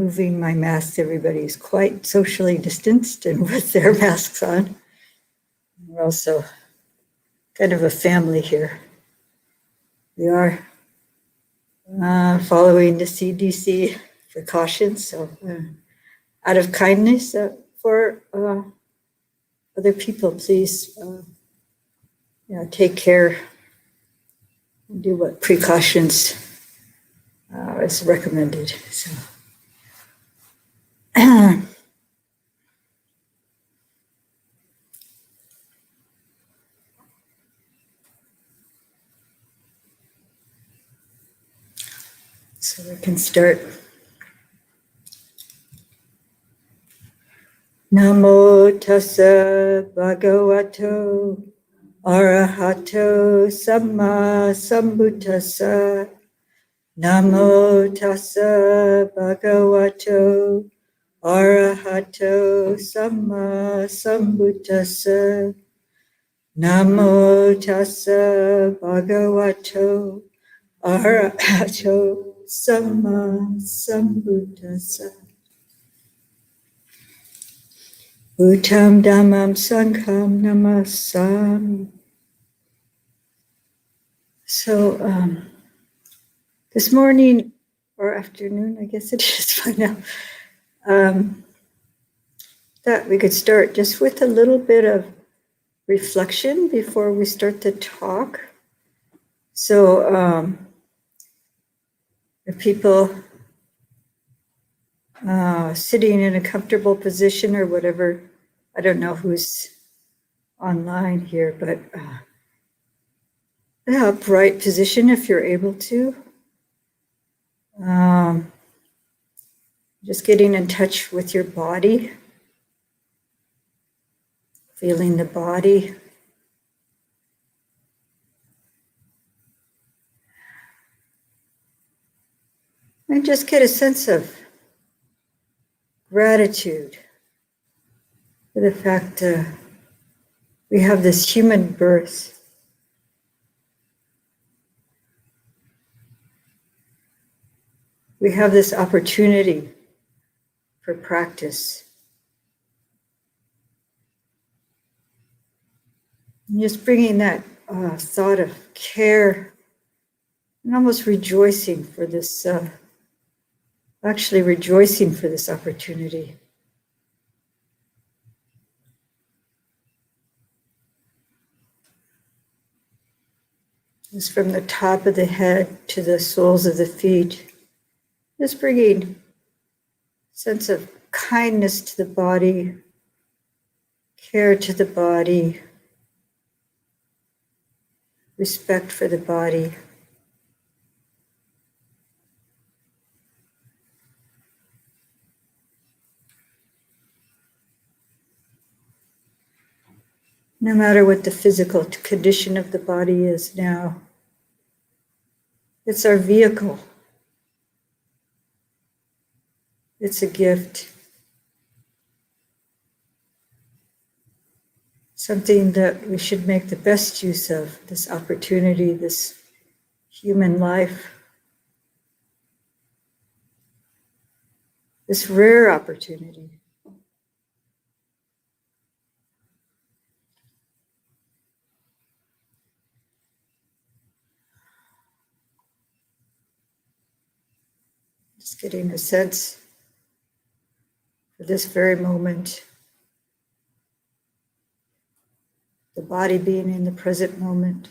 removing my mask. Everybody's quite socially distanced and with their masks on. We're also kind of a family here. We are following the CDC precautions, so out of kindness for other people, please take care and do what precautions is recommended. So. So we can start. Namo tassa bhagavato arahato samma sambuddhassa. Namo tassa bhagavato arahato samma sambuddhassa. Namo tassa bhagavato arahato samma sambuddhassa. Uttam dhammam sangham namasami. So this morning or afternoon, I guess it is by now, that we could start just with a little bit of reflection before we start to talk. So if people sitting in a comfortable position or whatever, I don't know who's online here, but an upright position if you're able to. Just getting in touch with your body, feeling the body. And just get a sense of gratitude for the fact we have this human birth. We have this opportunity for practice. And just bringing that thought of care and almost rejoicing for this, rejoicing for this opportunity. Just from the top of the head to the soles of the feet. Just bringing a sense of kindness to the body, care to the body, respect for the body. No matter what the physical condition of the body is now, it's our vehicle. It's a gift. Something that we should make the best use of, this opportunity, this human life, this rare opportunity. Just getting a sense for this very moment, the body being in the present moment.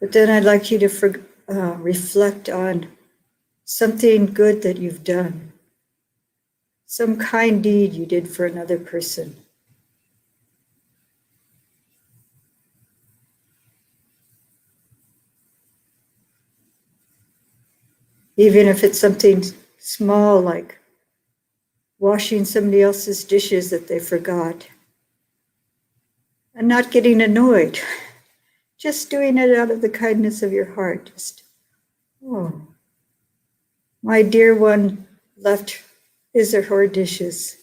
But then I'd like you to reflect on something good that you've done, some kind deed you did for another person. Even if it's something small like washing somebody else's dishes that they forgot and not getting annoyed, just doing it out of the kindness of your heart. Just, oh, my dear one left his or her dishes.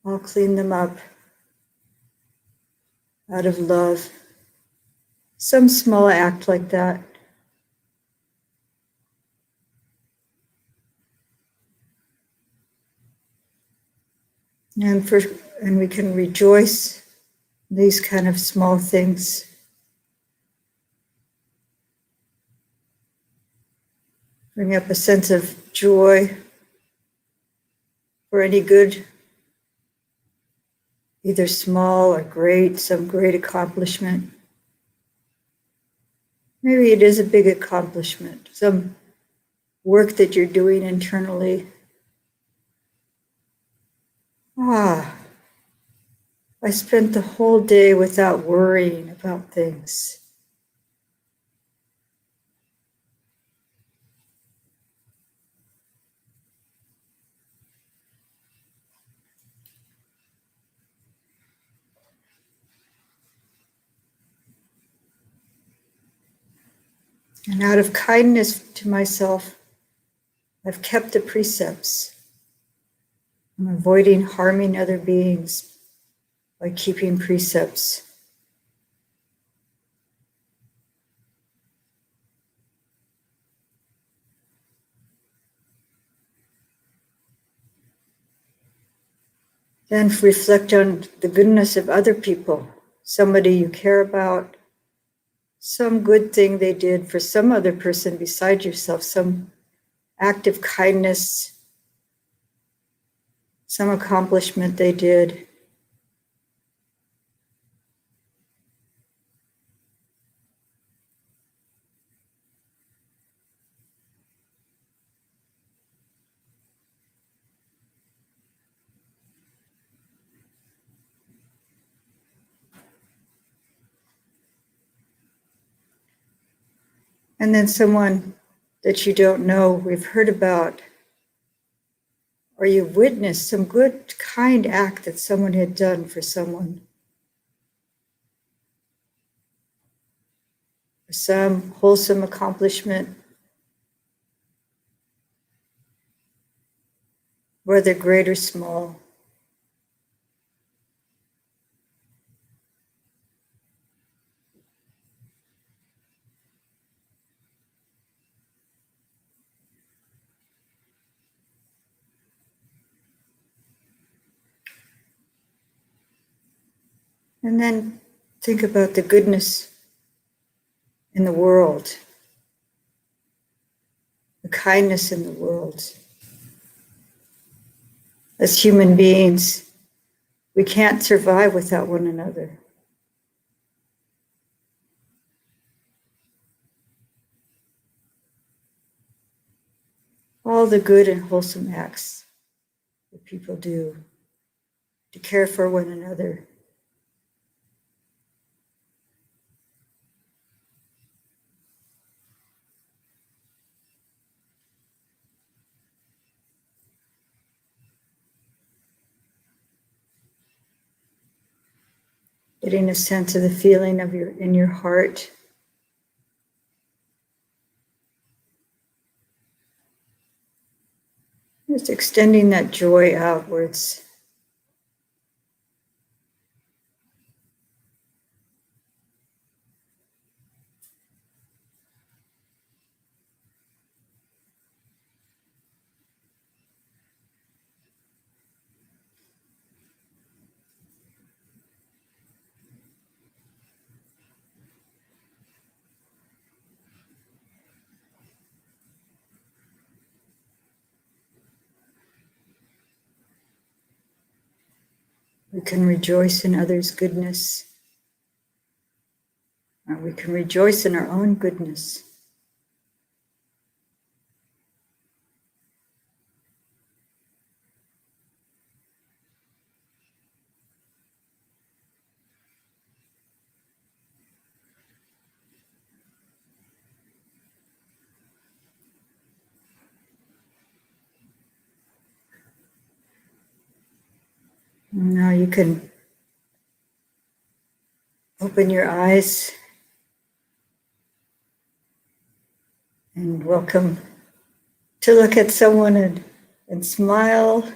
I'll clean them up out of love. Some small act like that. And we can rejoice in these kind of small things. Bring up a sense of joy for any good, either small or great, some great accomplishment. Maybe it is a big accomplishment, some work that you're doing internally. I spent the whole day without worrying about things. And out of kindness to myself, I've kept the precepts. I'm avoiding harming other beings by keeping precepts. Then reflect on the goodness of other people, somebody you care about, some good thing they did for some other person beside yourself, some act of kindness, some accomplishment they did. And then someone that you don't know, we've heard about, or you've witnessed some good, kind act that someone had done for someone. Or some wholesome accomplishment, whether great or small. And then think about the goodness in the world, the kindness in the world. As human beings, we can't survive without one another. All the good and wholesome acts that people do to care for one another. Getting a sense of the feeling of in your heart. Just extending that joy outwards. We can rejoice in others' goodness, or we can rejoice in our own goodness. Now you can open your eyes and welcome to look at someone and smile.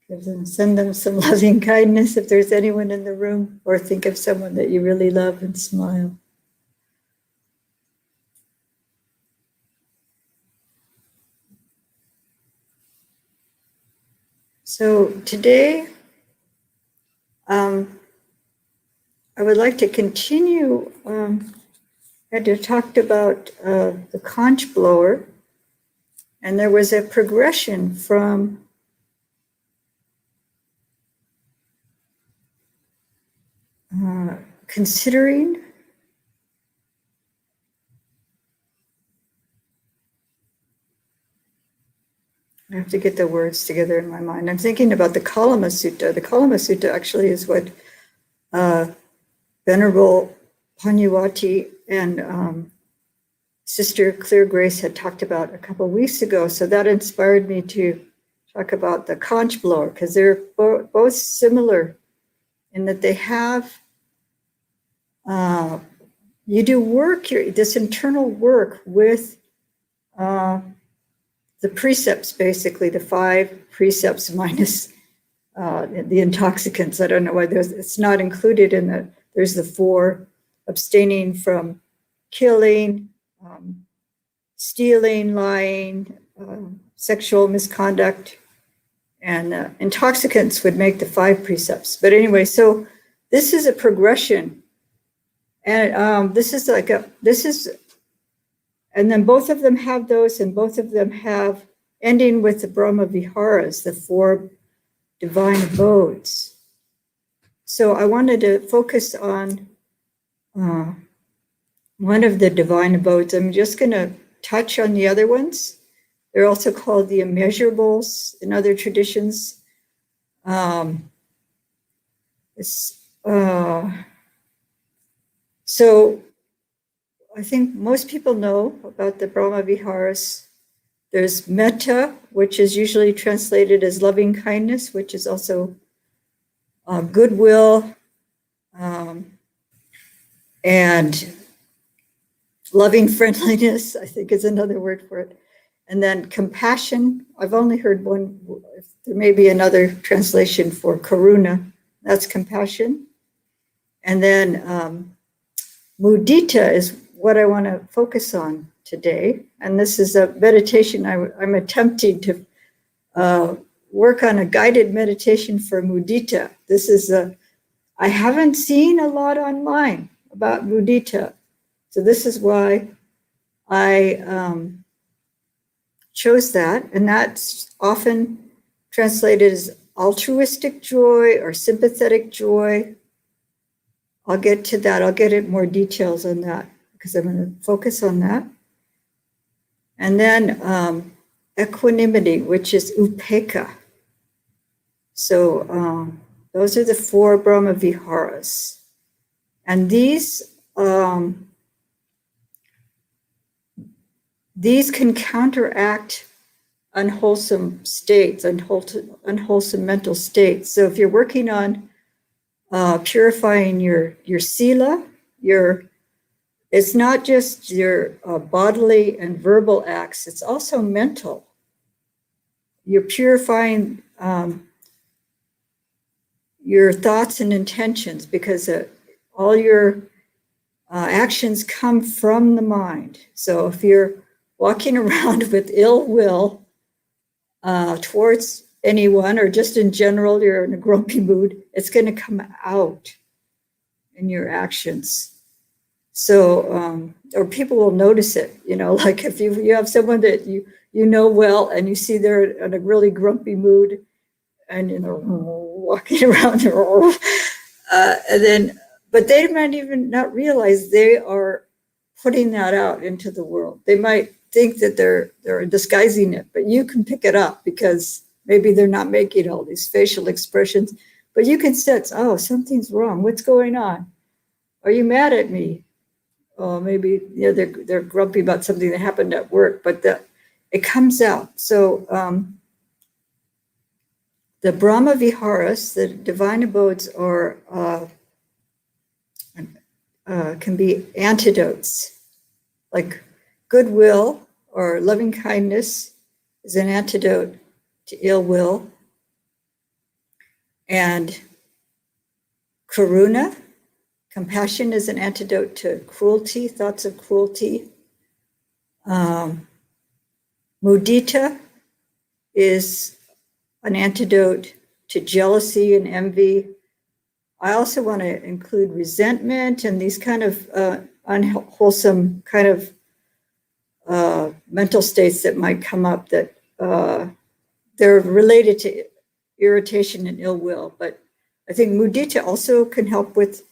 Send them some loving kindness if there's anyone in the room, or think of someone that you really love and smile. So today, I would like to continue. I had talked about the conch blower, and there was a progression from considering I have to get the words together in my mind. I'm thinking about the Kalama Sutta. The Kalama Sutta actually is what Venerable Panyawati and Sister Clear Grace had talked about a couple of weeks ago. So that inspired me to talk about the conch blower, because they're both similar in that they have, you do work, this internal work with the precepts, basically, the 5 precepts minus the intoxicants. I don't know why it's not included in the, there's the 4, abstaining from killing, stealing, lying, sexual misconduct, and intoxicants would make the 5 precepts. But anyway, so this is a progression. And this is and then both of them have those, and both of them have ending with the Brahma Viharas, the 4 divine abodes. So I wanted to focus on one of the divine abodes. I'm just going to touch on the other ones. They're also called the immeasurables in other traditions. So I think most people know about the Brahma Viharas. There's metta, which is usually translated as loving kindness, which is also goodwill, and loving friendliness, I think is another word for it. And then compassion. I've only heard one, there may be another translation for karuna, that's compassion. And then mudita is what I want to focus on today. And this is a meditation I'm attempting to work on, a guided meditation for mudita. This is I haven't seen a lot online about mudita. So this is why I chose that. And that's often translated as altruistic joy or sympathetic joy. I'll get to that. I'll get into more details on that, because I'm going to focus on that. And then equanimity, which is upekkha. So those are the 4 Brahma Viharas. And these can counteract unwholesome states, unwholesome mental states. So if you're working on purifying your sila, it's not just your bodily and verbal acts, it's also mental. You're purifying your thoughts and intentions, because all your actions come from the mind. So if you're walking around with ill will towards anyone, or just in general, you're in a grumpy mood, it's going to come out in your actions. So, or people will notice it, like if you have someone that you know well, and you see they're in a really grumpy mood, and walking around, and then, but they might even not realize they are putting that out into the world. They might think that they're disguising it, but you can pick it up, because maybe they're not making all these facial expressions, but you can sense, oh, something's wrong. What's going on? Are you mad at me? Oh, maybe they're grumpy about something that happened at work, but it comes out. So the Brahma Viharas, the divine abodes, are can be antidotes, like goodwill or loving kindness is an antidote to ill will. And karuna, compassion is an antidote to cruelty, thoughts of cruelty. Mudita is an antidote to jealousy and envy. I also want to include resentment and these kind of unwholesome kind of mental states that might come up that they're related to irritation and ill will. But I think mudita also can help with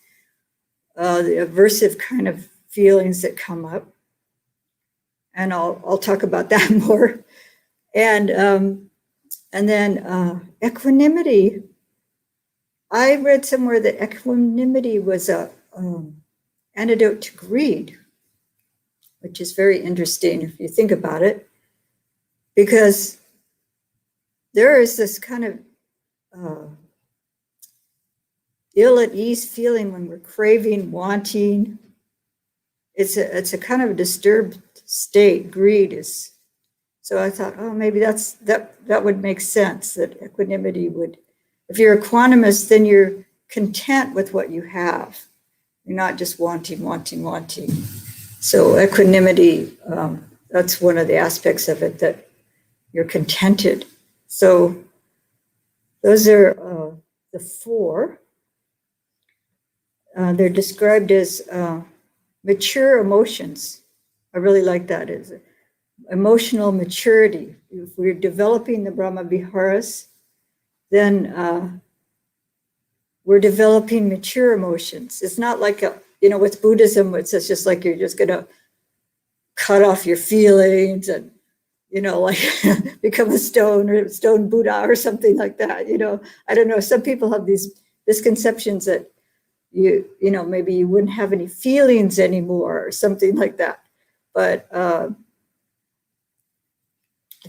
the aversive kind of feelings that come up. And I'll talk about that more. And then equanimity. I read somewhere that equanimity was a antidote to greed, which is very interesting if you think about it, because there is this kind of ill at ease feeling when we're craving, wanting. It's a kind of a disturbed state. Greed is. So I thought, oh, maybe that would make sense, that equanimity would. If you're equanimous, then you're content with what you have. You're not just wanting. So equanimity, that's one of the aspects of it, that you're contented. So those are the four. They're described as mature emotions. I really like that. Is emotional maturity. If we're developing the Brahma Viharas, then we're developing mature emotions. It's not like with Buddhism, it's just like you're just gonna cut off your feelings and like become a stone Buddha or something like that. I don't know. Some people have these misconceptions that maybe you wouldn't have any feelings anymore or something like that. But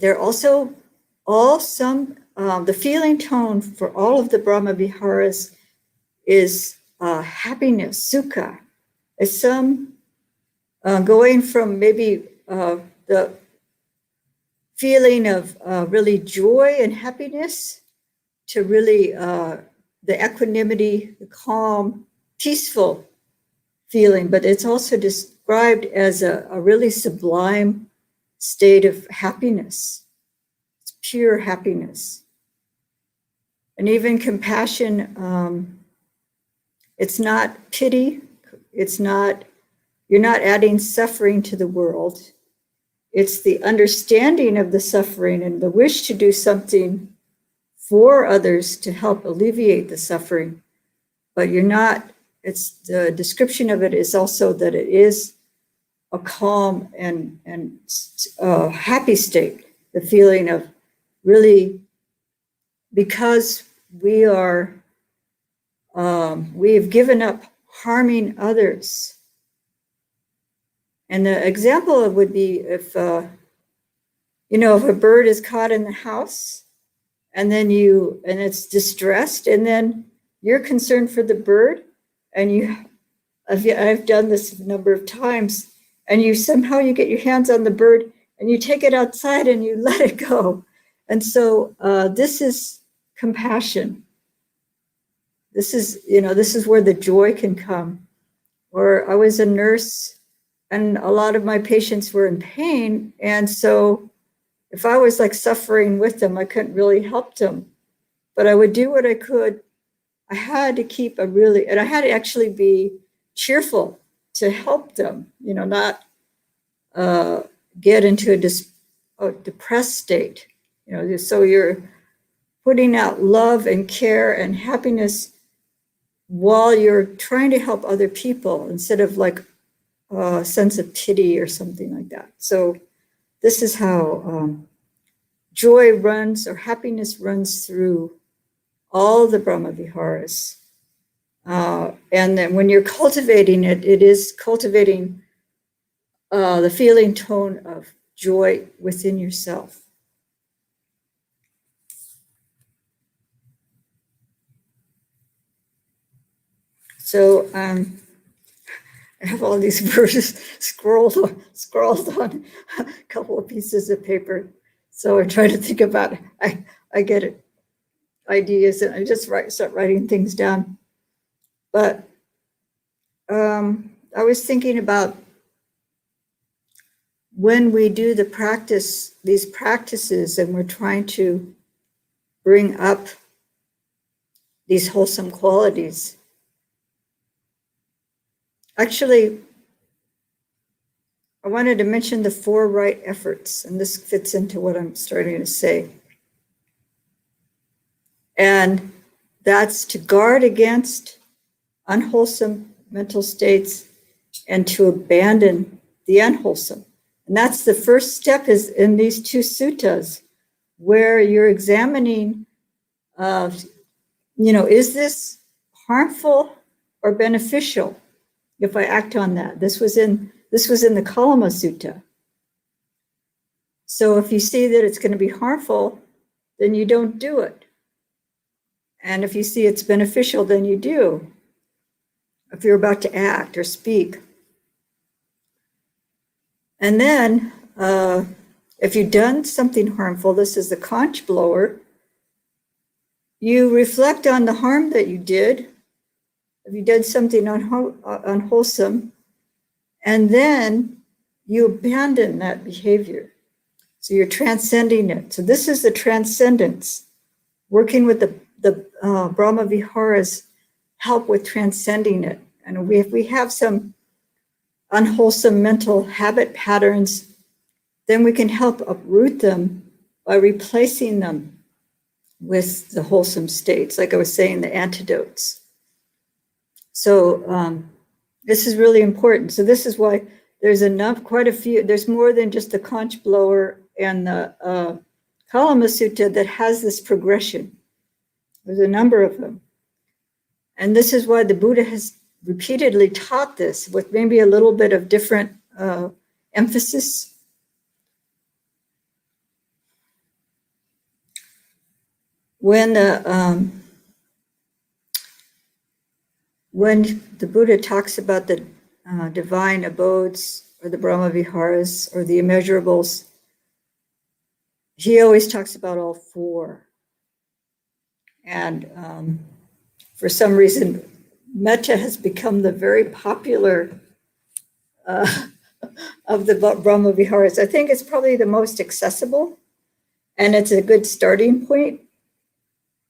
there are also the feeling tone for all of the Brahma Viharas is happiness, sukha. It's some going from maybe the feeling of really joy and happiness to really the equanimity, the calm, peaceful feeling. But it's also described as a really sublime state of happiness. It's pure happiness. And even compassion, it's not pity. You're not adding suffering to the world. It's the understanding of the suffering and the wish to do something for others to help alleviate the suffering. But it's the description of it is also that it is a calm and happy state, the feeling of really, because we have given up harming others. And the example would be if a bird is caught in the house and it's distressed, and then you're concerned for the bird, and I've done this a number of times, and you get your hands on the bird and you take it outside and you let it go. And so this is compassion. This is where the joy can come. Or I was a nurse and a lot of my patients were in pain. And so if I was like suffering with them, I couldn't really help them, but I would do what I could. I had to I had to actually be cheerful to help them, not get into a depressed state. So you're putting out love and care and happiness while you're trying to help other people, instead of like a sense of pity or something like that. So this is how joy runs, or happiness runs through all the Brahma Viharas. And then when you're cultivating it, it is cultivating the feeling tone of joy within yourself. So I have all these verses scrawled on a couple of pieces of paper. So I try to think about it. I get it. ideas and I just start writing things down. But I was thinking about when we do these practices, and we're trying to bring up these wholesome qualities. Actually, I wanted to mention the 4 right efforts, and this fits into what I'm starting to say. And that's to guard against unwholesome mental states and to abandon the unwholesome. And that's the first step, is in these 2 suttas, where you're examining, is this harmful or beneficial if I act on that? This was in the Kalama Sutta. So if you see that it's going to be harmful, then you don't do it. And if you see it's beneficial, then you do. If you're about to act or speak. And then, if you've done something harmful, this is the conch blower, you reflect on the harm that you did. If you did something unwholesome, and then you abandon that behavior. So you're transcending it. So this is the transcendence. Working with the Brahma Viharas help with transcending it. And if we have some unwholesome mental habit patterns, then we can help uproot them by replacing them with the wholesome states, like I was saying, the antidotes. So this is really important. So this is why there's quite a few, there's more than just the conch blower and the Kalama Sutta that has this progression. There's a number of them. And this is why the Buddha has repeatedly taught this with maybe a little bit of different emphasis. When the Buddha talks about the divine abodes or the Brahma Viharas or the immeasurables, he always talks about all 4. And for some reason, metta has become the very popular of the Brahma Viharas. I think it's probably the most accessible, and it's a good starting point.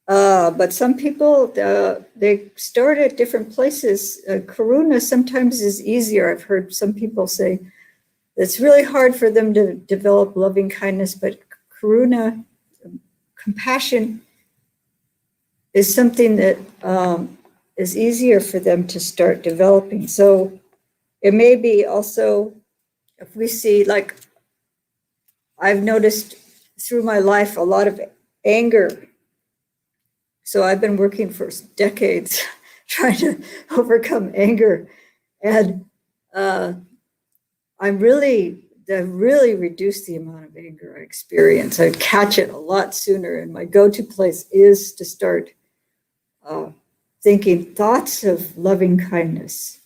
But some people, they start at different places. Karuna sometimes is easier. I've heard some people say it's really hard for them to develop loving kindness, but Karuna, compassion, is something that is easier for them to start developing. So it may be also, if we see, like I've noticed through my life, a lot of anger. So I've been working for decades trying to overcome anger. And I've really reduced the amount of anger I experience. I catch it a lot sooner. And my go-to place is to start thinking thoughts of loving kindness.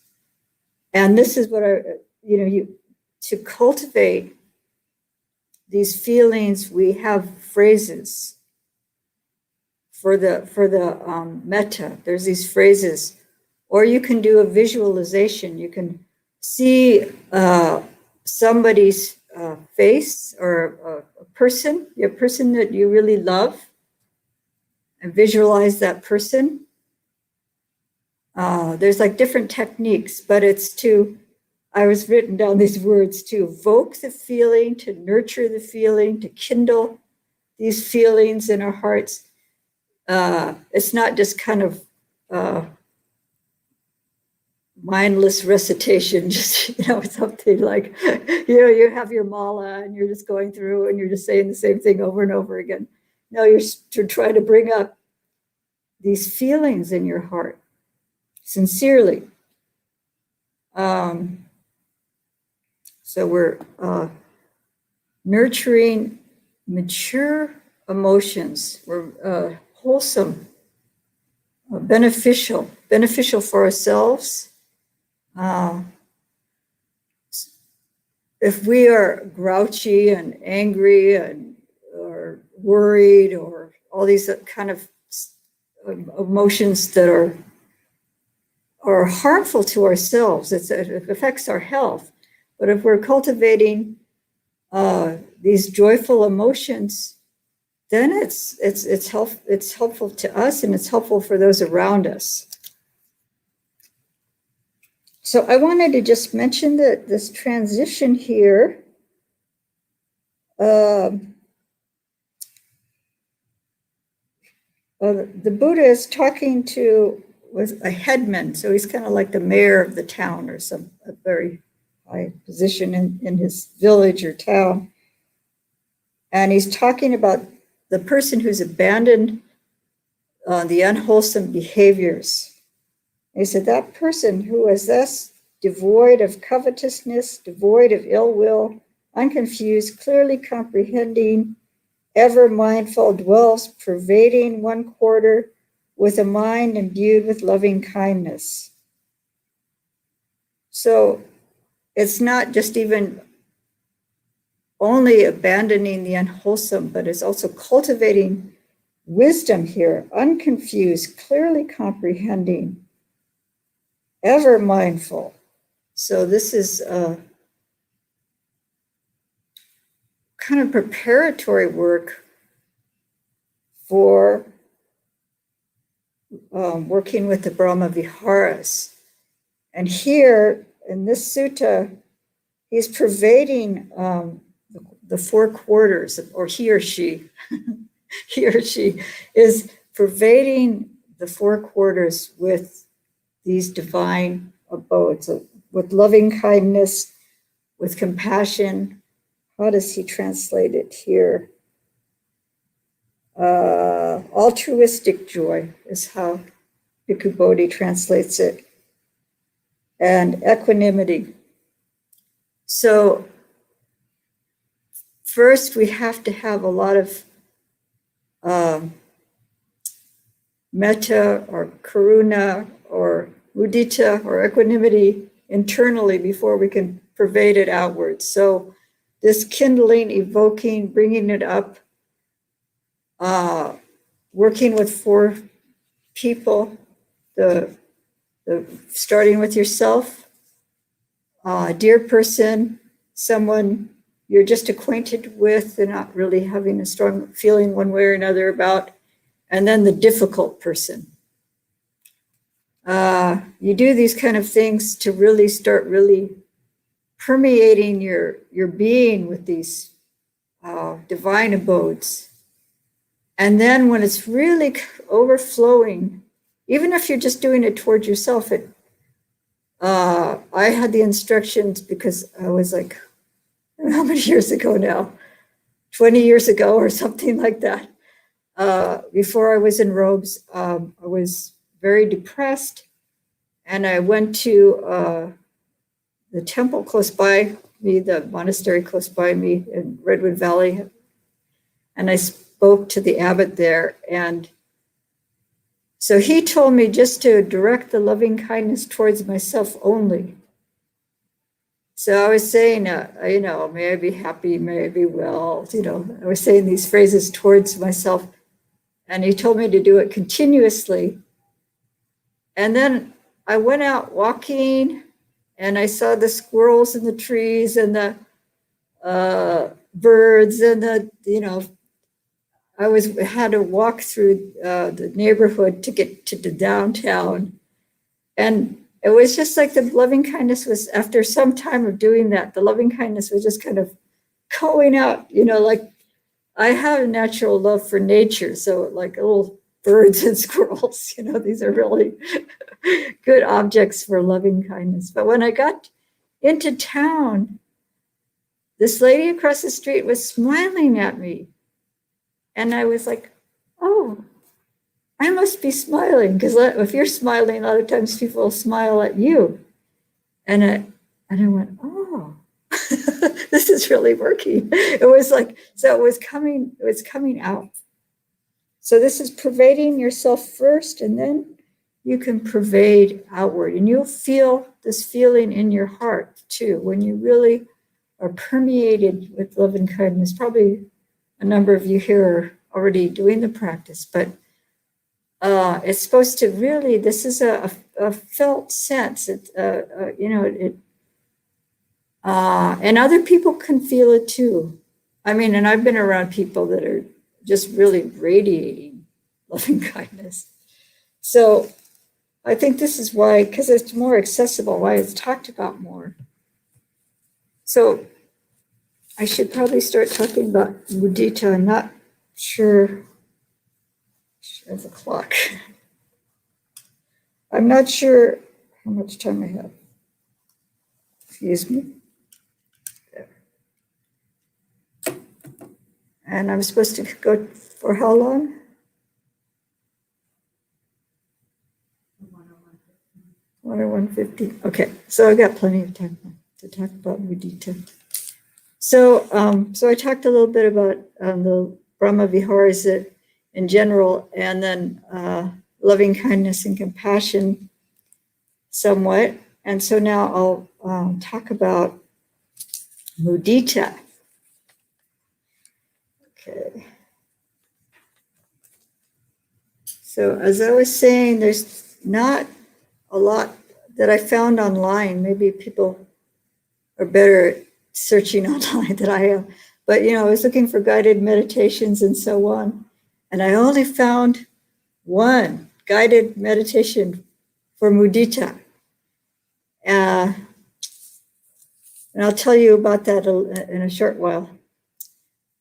And this is what to cultivate these feelings, we have phrases for the metta. There's these phrases, or you can do a visualization. You can see somebody's face or a person that you really love, and visualize that person. There's like different techniques, but I was written down these words: to evoke the feeling, to nurture the feeling, to kindle these feelings in our hearts. It's not just kind of mindless recitation, just, something like, you have your mala and you're just going through and you're just saying the same thing over and over again. No, you're to try to bring up these feelings in your heart sincerely. So we're nurturing mature emotions. We're wholesome, beneficial for ourselves. If we are grouchy and angry or worried or all these kind of emotions that are harmful to ourselves. It affects our health. But if we're cultivating these joyful emotions, then it's helpful to us, and it's helpful for those around us. So I wanted to just mention that this transition here, the Buddha is talking to was a headman, so he's kind of like the mayor of the town or a very high position in his village or town. And he's talking about the person who's abandoned the unwholesome behaviors. He said, that person who is thus devoid of covetousness, devoid of ill will, unconfused, clearly comprehending, ever mindful, dwells pervading one quarter with a mind imbued with loving kindness. So it's not just even only abandoning the unwholesome, but it's also cultivating wisdom here, unconfused, clearly comprehending, ever mindful. So this is kind of preparatory work for working with the Brahma Viharas. And here in this sutta, he's pervading the four quarters, or he or she is pervading the four quarters with these divine abodes, with loving kindness, with compassion. How does he translate it here? Altruistic joy is how Bhikkhu Bodhi translates it, and equanimity. So first, we have to have a lot of metta or karuna or mudita or equanimity internally before we can pervade it outwards. So this kindling, evoking, bringing it up, working with four people, the starting with yourself, a dear person, someone you're just acquainted with and not really having a strong feeling one way or another about, and then the difficult person. You do these kind of things to really start really permeating your being with these divine abodes. And then when it's really overflowing, even if you're just doing it towards yourself, I had the instructions because I was like, how many years ago now? 20 years ago or something like that. Before I was in robes, I was very depressed, and I went to the temple close by me, the monastery close by me in Redwood Valley, and I spoke to the abbot there. And so he told me just to direct the loving kindness towards myself only. So I was saying, may I be happy, may I be well, I was saying these phrases towards myself. And he told me to do it continuously. And then I went out walking, and I saw the squirrels in the trees and the birds and I had to walk through the neighborhood to get to the downtown. And it was just like the loving kindness was, after some time of doing that, the loving kindness was just kind of going out, like I have a natural love for nature. So like little birds and squirrels, these are really good objects for loving kindness. But when I got into town, this lady across the street was smiling at me. And I was like, oh, I must be smiling, because if you're smiling, a lot of times people will smile at you. And I went, oh, this is really working. It was like, so it was coming out. So this is pervading yourself first, and then you can pervade outward. And you'll feel this feeling in your heart too, when you really are permeated with love and kindness. Probably a number of you here are already doing the practice, but It's supposed to really, this is a felt sense. And other people can feel it too. I mean, and I've been around people that are just really radiating loving kindness. So I think this is why, because it's more accessible, why it's talked about more. So I should probably start talking about mudita. I'm not sure of the clock. I'm not sure how much time I have. Excuse me. And I'm supposed to go for how long? 1:50. Okay, so I got plenty of time to talk about mudita. So I talked a little bit about the Brahma Viharas in general, and then loving kindness and compassion somewhat. And so now I'll talk about mudita. Okay. So as I was saying, there's not a lot that I found online. Maybe people are better at searching online than I am. But, I was looking for guided meditations and so on. And I only found one guided meditation for mudita. And I'll tell you about that in a short while.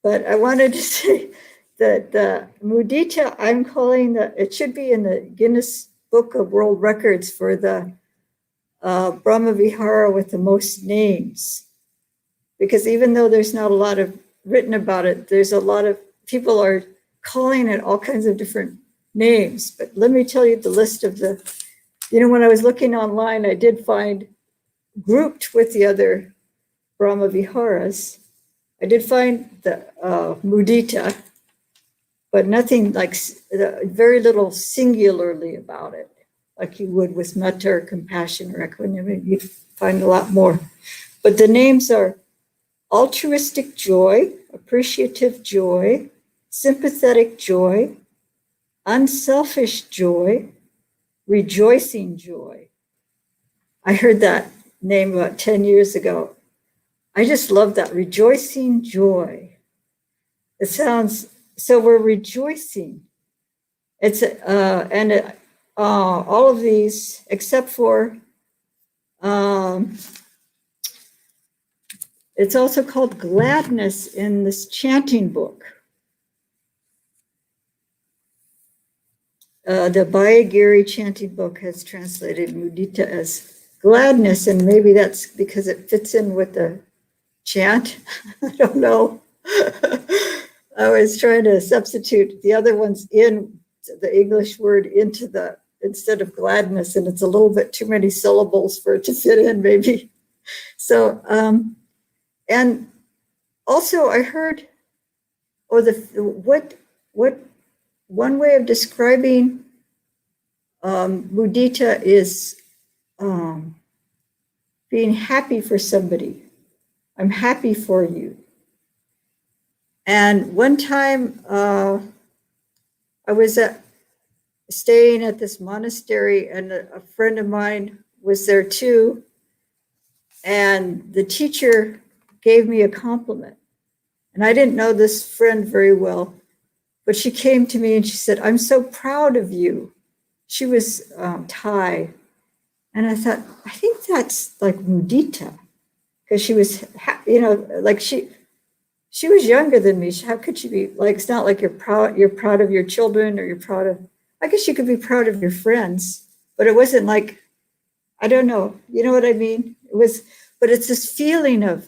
But I wanted to say that the mudita, I'm calling it should be in the Guinness Book of World Records for the Brahma Vihara with the most names. Because even though there's not a lot of written about it, there's a lot of people are calling it all kinds of different names. But let me tell you the list of when I was looking online, I did find grouped with the other Brahma Viharas, I did find the mudita, but nothing like, very little singularly about it, like you would with metta or compassion or equanimity. You'd find a lot more. But the names are altruistic joy, appreciative joy, sympathetic joy, unselfish joy, rejoicing joy. I heard that name about 10 years ago. I just love that, rejoicing joy. It sounds, so we're rejoicing. It's, all of these, except for, it's also called gladness in this chanting book. The Bayagiri chanting book has translated mudita as gladness, and maybe that's because it fits in with the chant. I don't know. I was trying to substitute the other ones in the English word into the, instead of gladness, and it's a little bit too many syllables for it to fit in, maybe. So, and also I heard, or what one way of describing mudita is being happy for somebody. I'm happy for you. And one time I was staying at this monastery, and a friend of mine was there too. And the teacher gave me a compliment. And I didn't know this friend very well, but she came to me and she said, "I'm so proud of you." She was Thai. And I thought, I think that's like mudita, because she was, like she was younger than me. How could she be like, it's not like you're proud of your children, or you're proud of, I guess you could be proud of your friends, but it wasn't like, I don't know, you know what I mean? It was, but it's this feeling of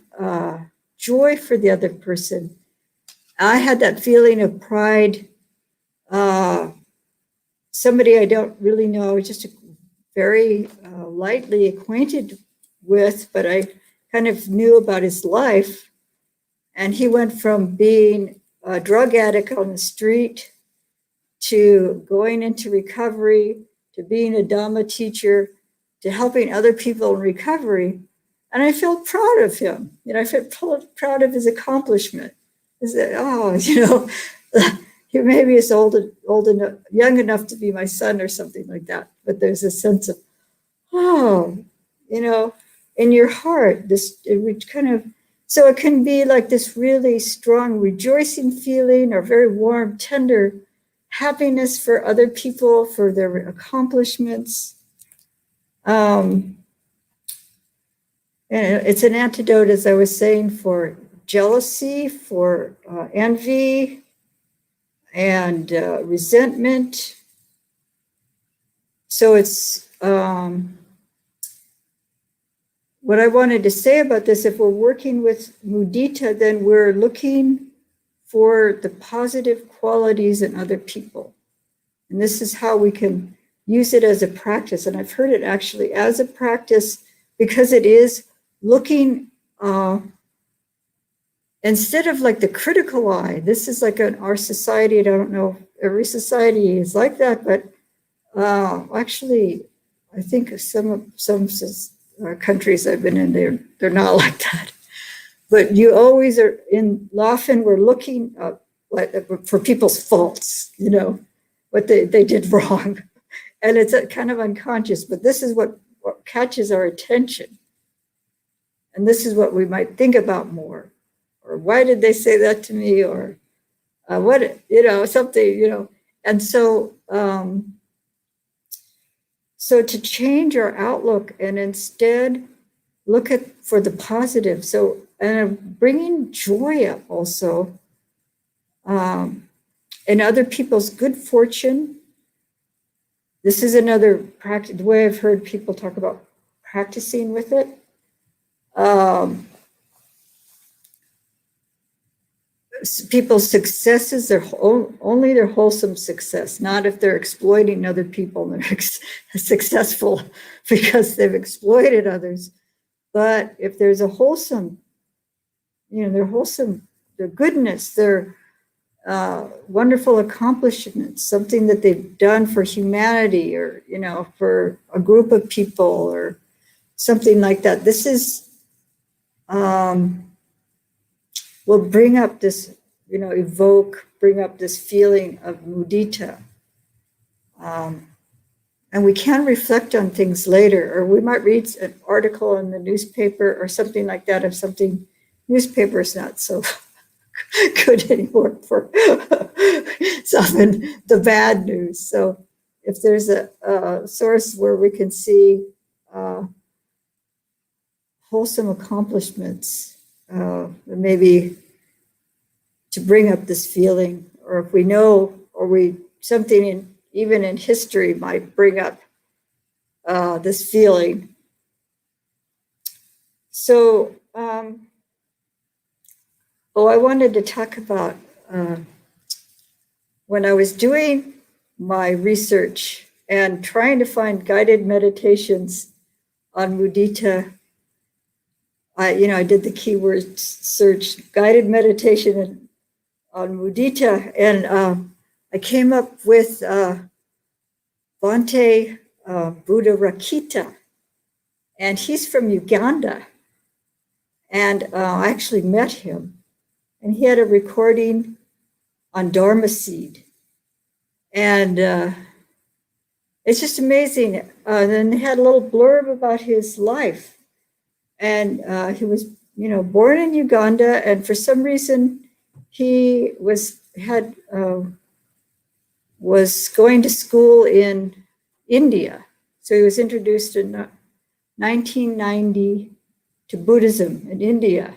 joy for the other person. I had that feeling of pride. Somebody I don't really know, just very lightly acquainted with, but I kind of knew about his life. And he went from being a drug addict on the street to going into recovery, to being a Dharma teacher, to helping other people in recovery. And I felt proud of him. I felt proud of his accomplishment. Is that, he maybe is old enough, young enough to be my son or something like that. But there's a sense of, oh, in your heart, it kind of, so it can be like this really strong rejoicing feeling or very warm, tender happiness for other people, for their accomplishments. And it's an antidote, as I was saying, for jealousy, for envy, and resentment. So it's what I wanted to say about this. If we're working with mudita, then we're looking for the positive qualities in other people. And this is how we can use it as a practice. And I've heard it actually as a practice because it is looking instead of like the critical eye. This is like our society. I don't know if every society is like that, but actually, I think some countries I've been in, they're not like that. But you always are often we're looking for people's faults, what they did wrong. And it's kind of unconscious, but this is what catches our attention. And this is what we might think about more. Or why did they say that to me? Or something, And so, so to change our outlook and instead look for the positive. So, and bringing joy up also in other people's good fortune. This is another practice, the way I've heard people talk about practicing with it. People's successes are only their wholesome success, not if they're exploiting other people and they're successful because they've exploited others. But if there's a wholesome, their goodness, their wonderful accomplishments, something that they've done for humanity or, for a group of people or something like that. This is, will bring up this, bring up this feeling of mudita. And we can reflect on things later, or we might read an article in the newspaper or something like that. If something, newspaper is not so good anymore for something, the bad news. So if there's a source where we can see wholesome accomplishments, maybe to bring up this feeling, or if we know, or something even in history might bring up this feeling. So, I wanted to talk about when I was doing my research and trying to find guided meditations on mudita. I did the keyword search, guided meditation on mudita, and I came up with Bhante Buddha Rakita, and he's from Uganda. And I actually met him, and he had a recording on Dharma seed. And it's just amazing. Then they had a little blurb about his life. And he was, born in Uganda, and for some reason he was going to school in India. So he was introduced in 1990 to Buddhism in India.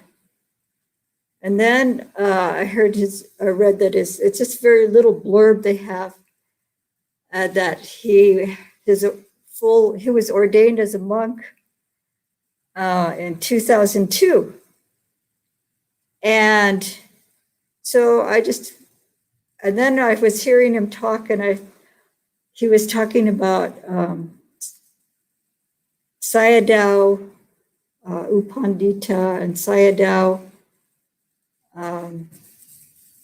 And then I read that it's just very little blurb they have that he was ordained as a monk in 2002. And so and then I was hearing him talk, and he was talking about Sayadaw Upandita and Sayadaw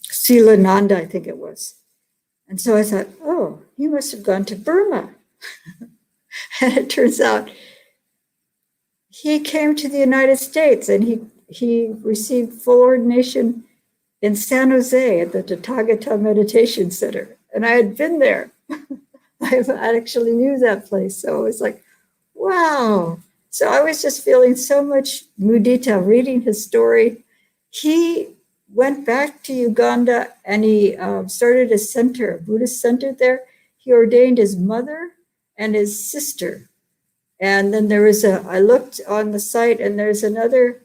Silananda, I think it was. And so I thought, oh, he must have gone to Burma. And it turns out he came to the United States, and he received full ordination in San Jose at the Tathagata Meditation Center. And I had been there. I actually knew that place. So it was like, wow. So I was just feeling so much mudita reading his story. He went back to Uganda and he started a center, a Buddhist center there. He ordained his mother and his sister. And then I looked on the site and there's another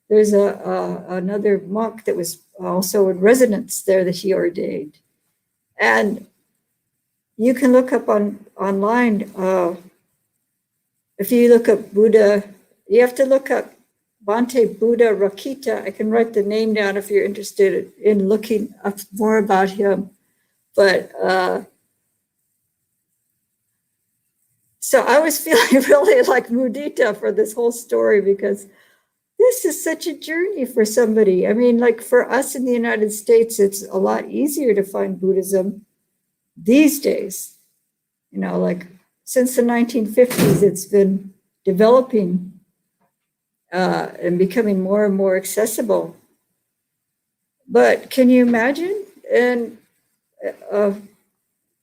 monk that was also in residence there that he ordained. And you can look up online, if you look up Buddha, you have to look up Bhante Buddha Rakita. I can write the name down if you're interested in looking up more about him. But so I was feeling really like mudita for this whole story because this is such a journey for somebody. I mean, like for us in the United States, it's a lot easier to find Buddhism these days. You know, like since the 1950s, it's been developing and becoming more and more accessible. But can you imagine in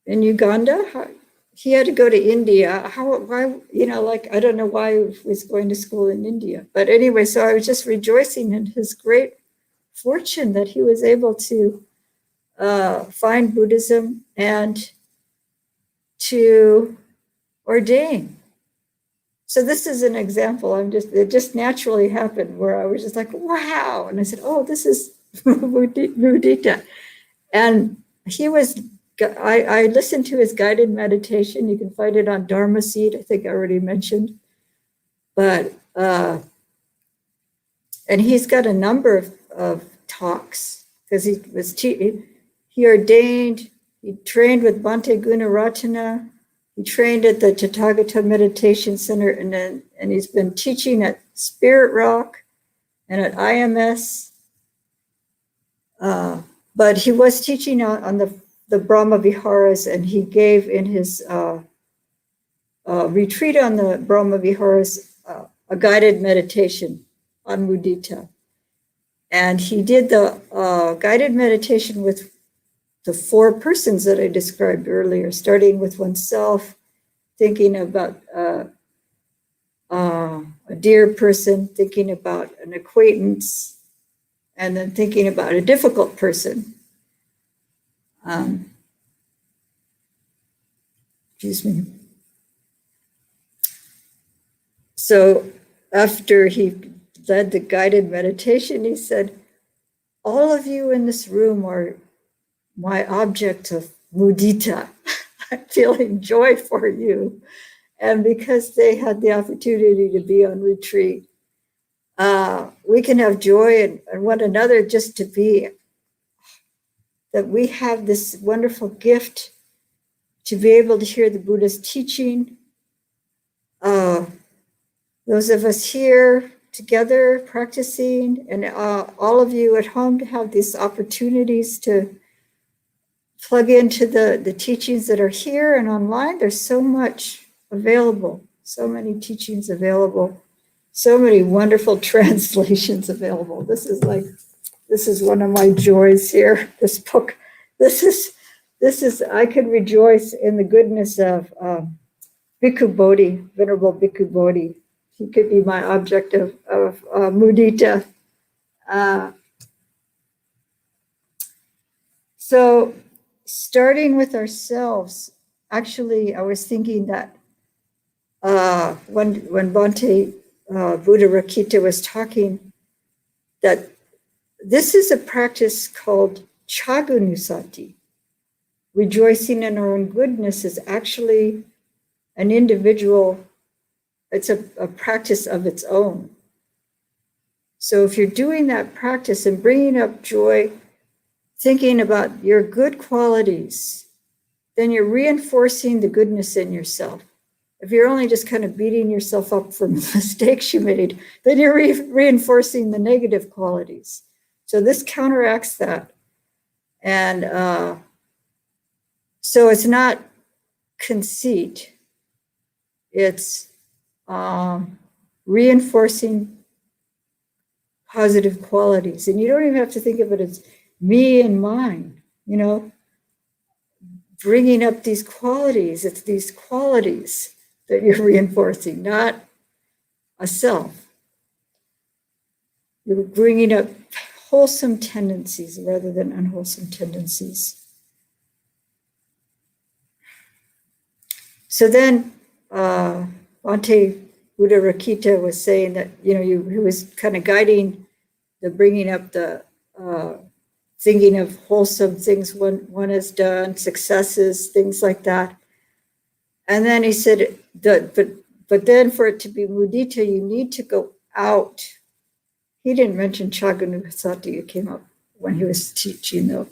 Uganda, he had to go to India. Why, you know, like, I don't know why he was going to school in India. But anyway, so I was just rejoicing in his great fortune that he was able to find Buddhism and to ordain. So this is an example. It just naturally happened where I was just like, wow. And I said, oh, this is mudita. And I listened to his guided meditation. You can find it on Dharma Seed, I think I already mentioned. But, and he's got a number of talks because he ordained, he trained with Bhante Gunaratana. He trained at the Tathagata Meditation Center, and he's been teaching at Spirit Rock and at IMS. But he was teaching on the Brahma Viharas, and he gave in his retreat on the Brahma Viharas a guided meditation on mudita. And he did the guided meditation with the 4 persons that I described earlier, starting with oneself, thinking about a dear person, thinking about an acquaintance, and then thinking about a difficult person. Excuse me. So after he led the guided meditation, he said, all of you in this room are my object of mudita. I'm feeling joy for you. And because they had the opportunity to be on retreat, we can have joy in one another just to be, that we have this wonderful gift to be able to hear the Buddha's teaching. Those of us here together practicing, and all of you at home to have these opportunities to plug into the teachings that are here and online. There's so much available, so many teachings available, so many wonderful translations available. This is one of my joys here. This book, this is I could rejoice in the goodness of Bhikkhu Bodhi, Venerable Bhikkhu Bodhi. He could be my object of mudita. So starting with ourselves, actually, I was thinking that when Bhante Buddha Rakita was talking, that this is a practice called chagunusati. Rejoicing in our own goodness is actually an individual, it's a practice of its own. So if you're doing that practice and bringing up joy, thinking about your good qualities, then you're reinforcing the goodness in yourself. If you're only just kind of beating yourself up for mistakes you made, then you're reinforcing the negative qualities. So this counteracts that. And so it's not conceit. It's reinforcing positive qualities. And you don't even have to think of it as me and mine, bringing up these qualities. It's these qualities that you're reinforcing, not a self. You're bringing up wholesome tendencies rather than unwholesome tendencies. So then, Bhante Buddha Rakita was saying that, he was kind of guiding the bringing up the thinking of wholesome things one has done, successes, things like that. And then he said, but then for it to be mudita, you need to go out. He didn't mention Chaganukasati, it came up when he was teaching, though.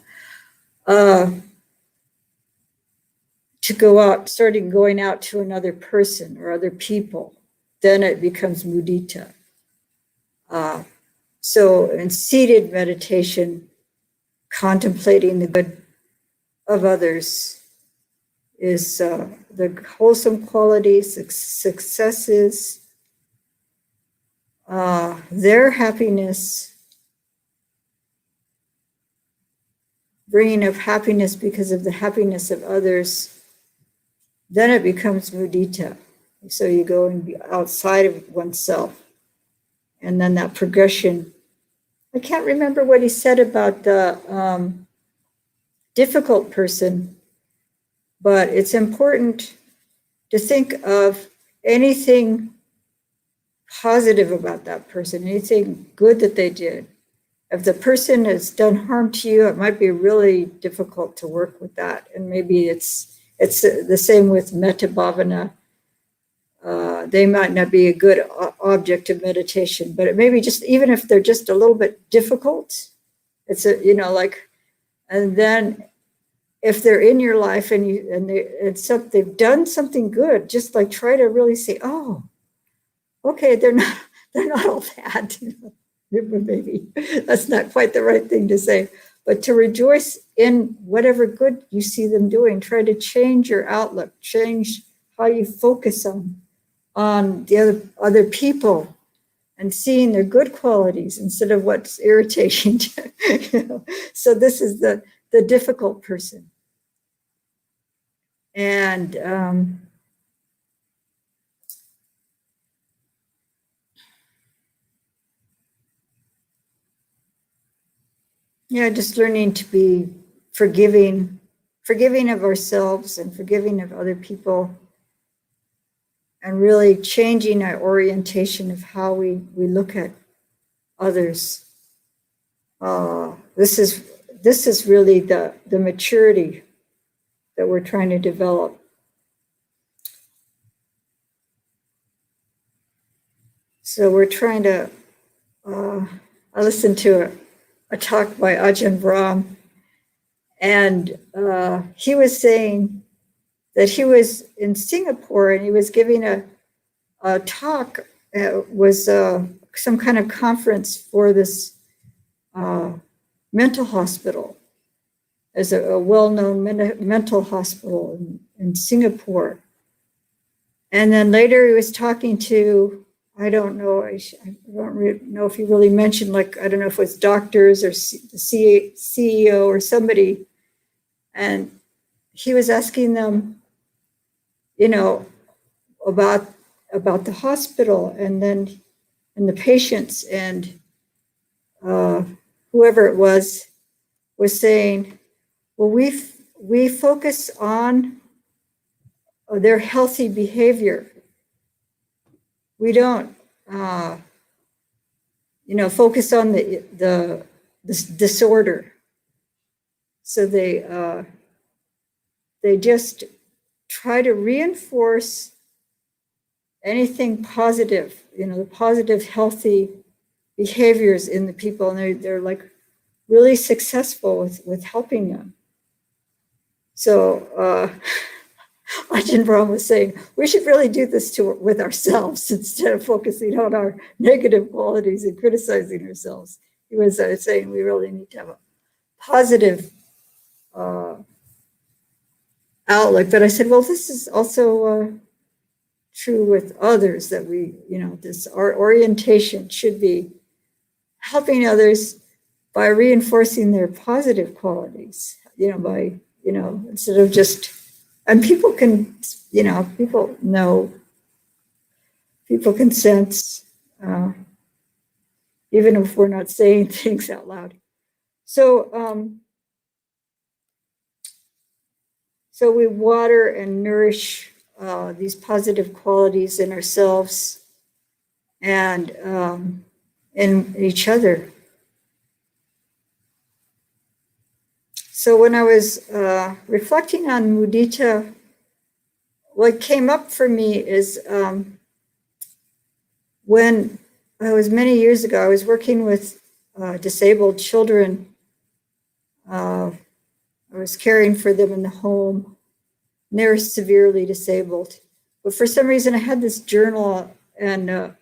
To go out, starting going out to another person or other people, then it becomes mudita. So in seated meditation, contemplating the good of others is the wholesome qualities, successes, their happiness, bringing up happiness because of the happiness of others, then it becomes mudita. So you go and be outside of oneself. And then that progression. I can't remember what he said about the difficult person, but it's important to think of anything positive about that person, anything good that they did. If the person has done harm to you, it might be really difficult to work with that. And maybe it's the same with metta bhavana. They might not be a good object of meditation, but it may be just, even if they're just a little bit difficult, it's and then if they're in your life and they've done something good, just like try to really say, oh, okay, they're not all bad. Maybe that's not quite the right thing to say, but to rejoice in whatever good you see them doing. Try to change your outlook, change how you focus on the other people and seeing their good qualities instead of what's irritating. So this is the difficult person. And just learning to be forgiving of ourselves and forgiving of other people, and really changing our orientation of how we look at others. This is really the maturity that we're trying to develop. So we're trying to, I listened to a talk by Ajahn Brahm, and he was saying that he was in Singapore and he was giving a talk. It was some kind of conference for this mental hospital, as a well-known mental hospital in Singapore. And then later he was talking to, I don't know if he really mentioned, I don't know if it was doctors or the CEO or somebody. And he was asking them, about the hospital and the patients, and whoever it was saying, well, we focus on their healthy behavior. We don't, focus on the disorder. So they just try to reinforce anything positive, the positive, healthy behaviors in the people, and they're like really successful with helping them. So Ajahn Brahm was saying, we should really do this with ourselves instead of focusing on our negative qualities and criticizing ourselves. He was saying we really need to have a positive outlook. But I said, well, this is also true with others, that our orientation should be helping others, by reinforcing their positive qualities, by, instead of just, and people can, people know, people can sense, even if we're not saying things out loud. So we water and nourish these positive qualities in ourselves and in each other. So when I was reflecting on mudita, what came up for me is when I was many years ago, I was working with disabled children. I was caring for them in the home. And they were severely disabled. But for some reason, I had this journal, and it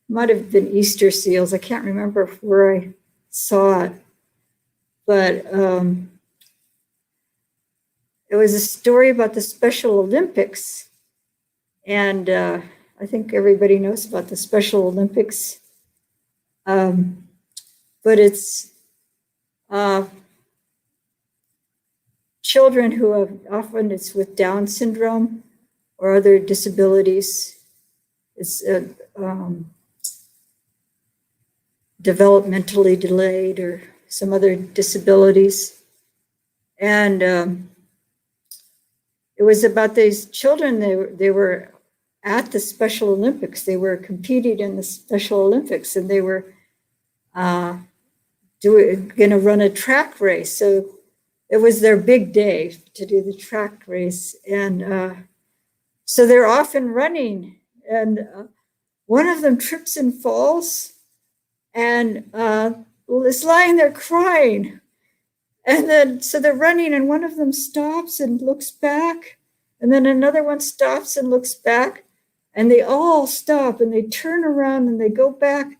might have been Easter seals. I can't remember where I saw it. But it was a story about the Special Olympics. And I think everybody knows about the Special Olympics. But it's children who have, often it's with Down syndrome or other disabilities. It's developmentally delayed or some other disabilities. And it was about these children. They were at the Special Olympics. They were competing in the Special Olympics, and they were going to run a track race. So it was their big day to do the track race. And so they're off and running. And one of them trips and falls and is lying there crying. And then, so they're running, and one of them stops and looks back. And then another one stops and looks back. And they all stop and they turn around and they go back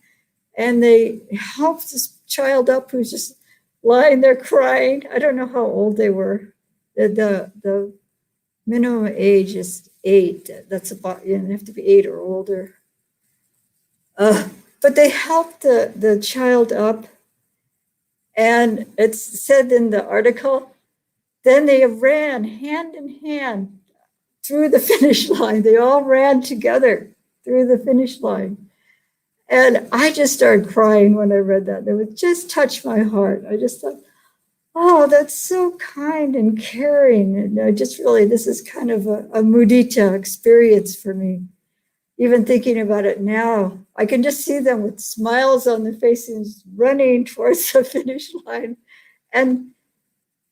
and they help this child up who's just lying there crying. I don't know how old they were. The minimum age is 8. That's about, they have to be 8 or older. But they helped the child up. And it's said in the article, then they ran hand in hand through the finish line. They all ran together through the finish line. And I just started crying when I read that. It would just touch my heart. I just thought, oh, that's so kind and caring. And I just really, this is kind of a mudita experience for me. Even thinking about it now, I can just see them with smiles on their faces running towards the finish line. And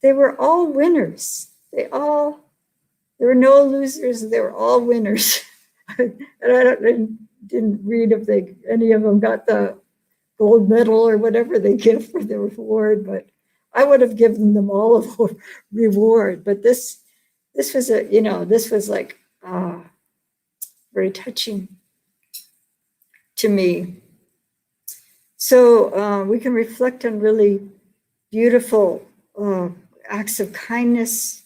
they were all winners. There were no losers. They were all winners. And I didn't read if any of them got the gold medal or whatever they give for their reward, but I would have given them all a reward. But this was this was like very touching to me. So we can reflect on really beautiful acts of kindness,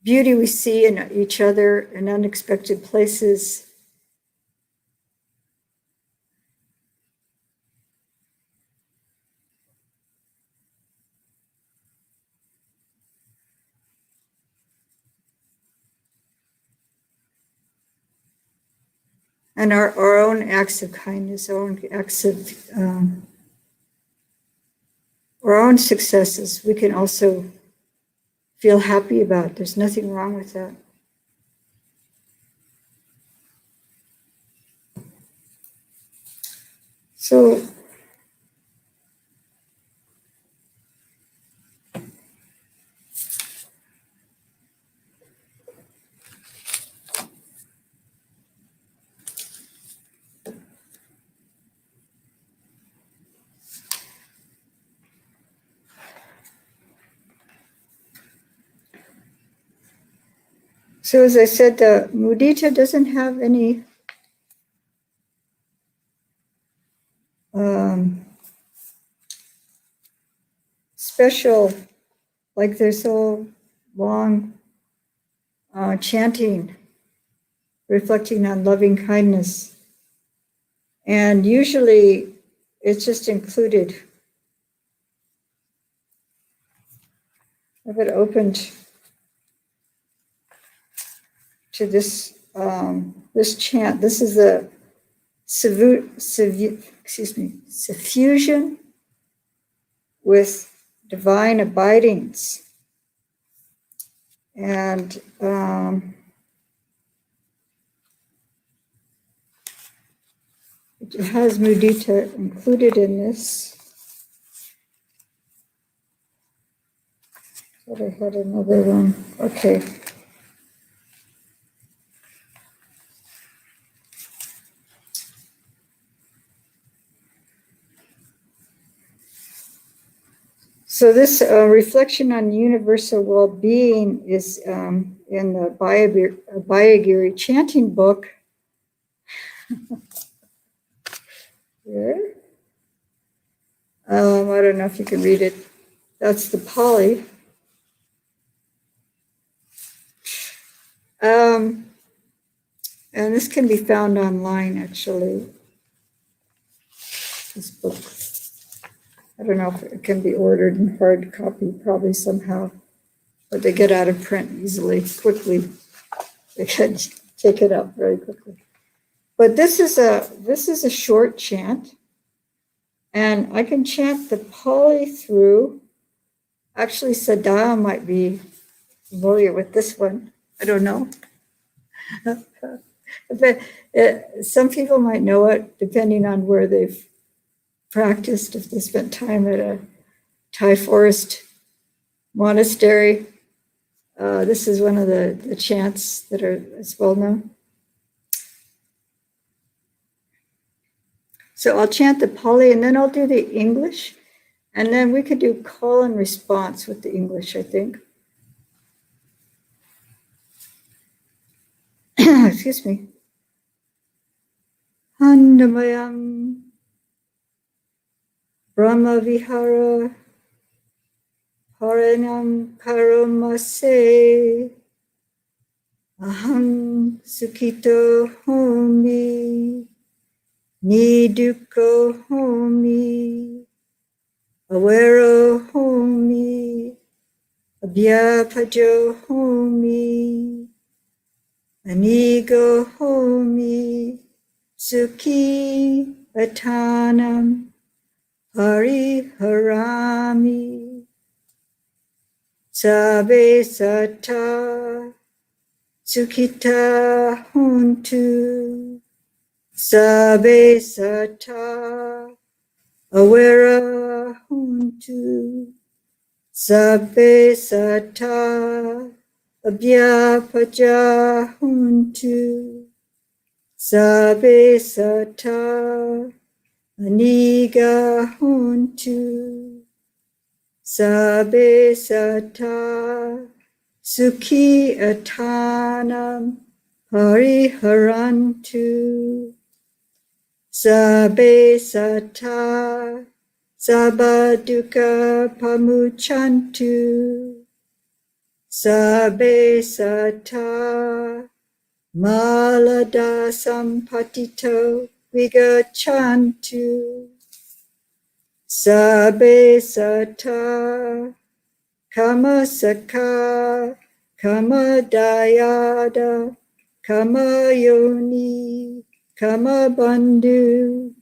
beauty we see in each other in unexpected places. And our own acts of kindness, our own acts of our own successes, we can also feel happy about. There's nothing wrong with that. So as I said, the mudita doesn't have any special, like there's so long chanting, reflecting on loving kindness. And usually it's just included. I've it opened to this this chant. This is the suffusion with divine abidings. And it has mudita included in this. But I had another one. Okay. So this reflection on universal well-being is in the Bayagiri chanting book. Here. I don't know if you can read it. That's the Pali. And this can be found online, actually. This book. I don't know if it can be ordered in hard copy, probably somehow, but they get out of print easily, quickly. They can take it up very quickly. But this is a short chant, and I can chant the Pali through. Actually, Sadhya might be familiar with this one. I don't know. But some people might know it, depending on where they've practiced, if they spent time at a Thai forest monastery. This is one of the chants that are as well known. So I'll chant the Pali and then I'll do the English, and then we could do call and response with the English, I think. Excuse me. Andamayam Brahma Vihara Haranam Karamase Aham Sukito Homi Niduko Homi Awero Homi Abhyapajo Homi Anigo Homi Sukhi Atanam Pariharami Sabe Sata Sukhita Huntu Sabe Sata Awera Huntu Sabe Sata Abhyapaja Huntu Sabe Sata Aniga Huntu Sabe Sata Sukhi Atanam Pariharantu Sabe Sata Sabaduka Pamuchantu Sabe Sata Malada Sampatito Vigachantu Sabe Sata Kama Saka Kama Dayada Kama Yoni Kama Bandhu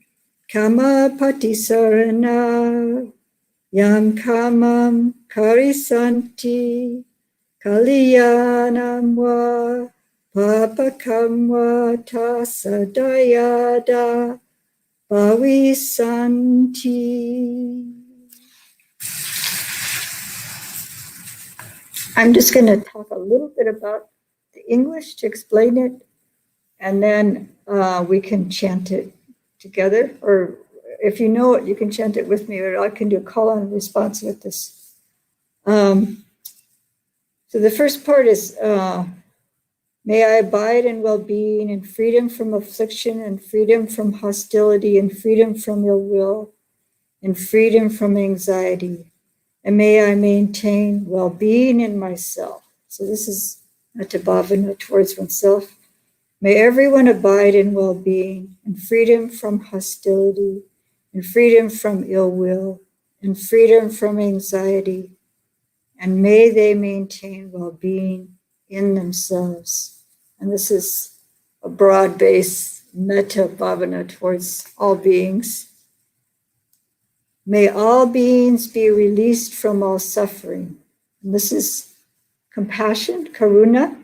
Kama Patisarana Yam Kamam Karisanti Kalyanam Va Papakam Va Tasadayada Bhavisanti. I'm just going to talk a little bit about the English to explain it, and then we can chant it together. Or if you know it, you can chant it with me, or I can do a call and response with this. So the first part is, may I abide in well-being and freedom from affliction and freedom from hostility and freedom from ill will and freedom from anxiety. And may I maintain well-being in myself. So this is Nattabhavana towards oneself. May everyone abide in well-being and freedom from hostility and freedom from ill will and freedom from anxiety, and may they maintain well-being in themselves. And this is a broad-based metta bhavana towards all beings. May all beings be released from all suffering. And this is compassion, karuna.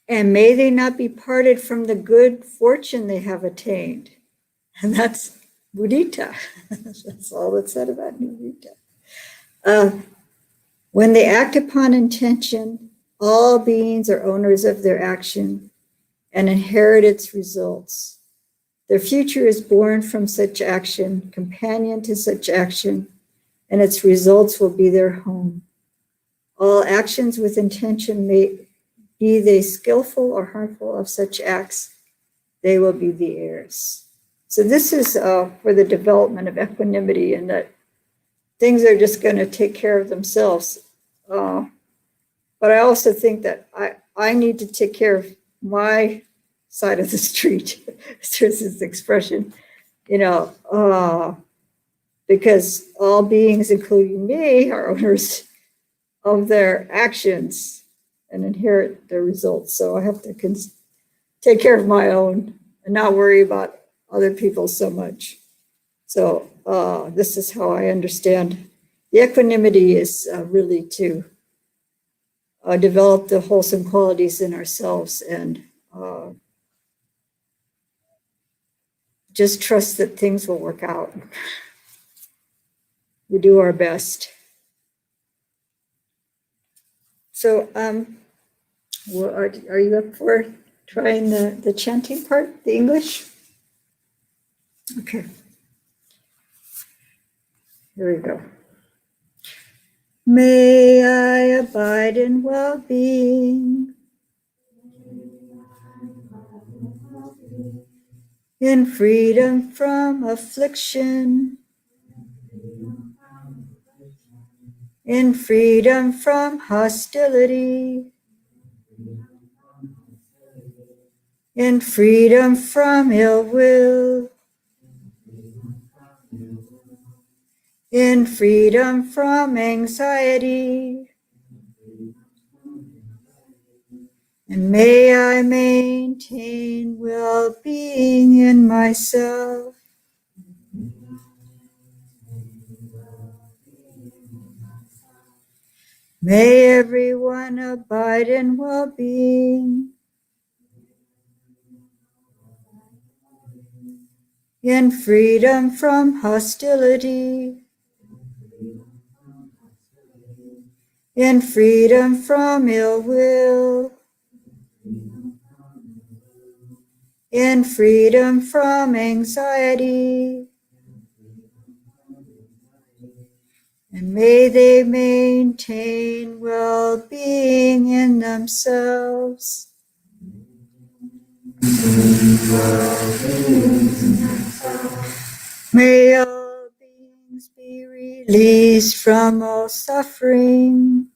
And may they not be parted from the good fortune they have attained. And that's mudita. That's all that's said about mudita. When they act upon intention, all beings are owners of their action and inherit its results. Their future is born from such action, companion to such action, and its results will be their home. All actions with intention, may be they skillful or harmful of such acts, they will be the heirs. So this is for the development of equanimity, and that things are just going to take care of themselves. But I also think that I need to take care of my side of the street. There's this expression, because all beings, including me, are owners of their actions and inherit their results. So I have to take care of my own and not worry about other people so much. So this is how I understand the equanimity is really to develop the wholesome qualities in ourselves and just trust that things will work out. We do our best. So are you up for trying the chanting part, the English? Okay. Here we go. May I abide in well-being, in freedom from affliction, in freedom from hostility, in freedom from ill will, in freedom from anxiety, and may I maintain well-being in myself. May everyone abide in well-being, in freedom from hostility, in freedom from ill will, in freedom from anxiety, and may they maintain well-being in themselves. May all beings be released from all suffering.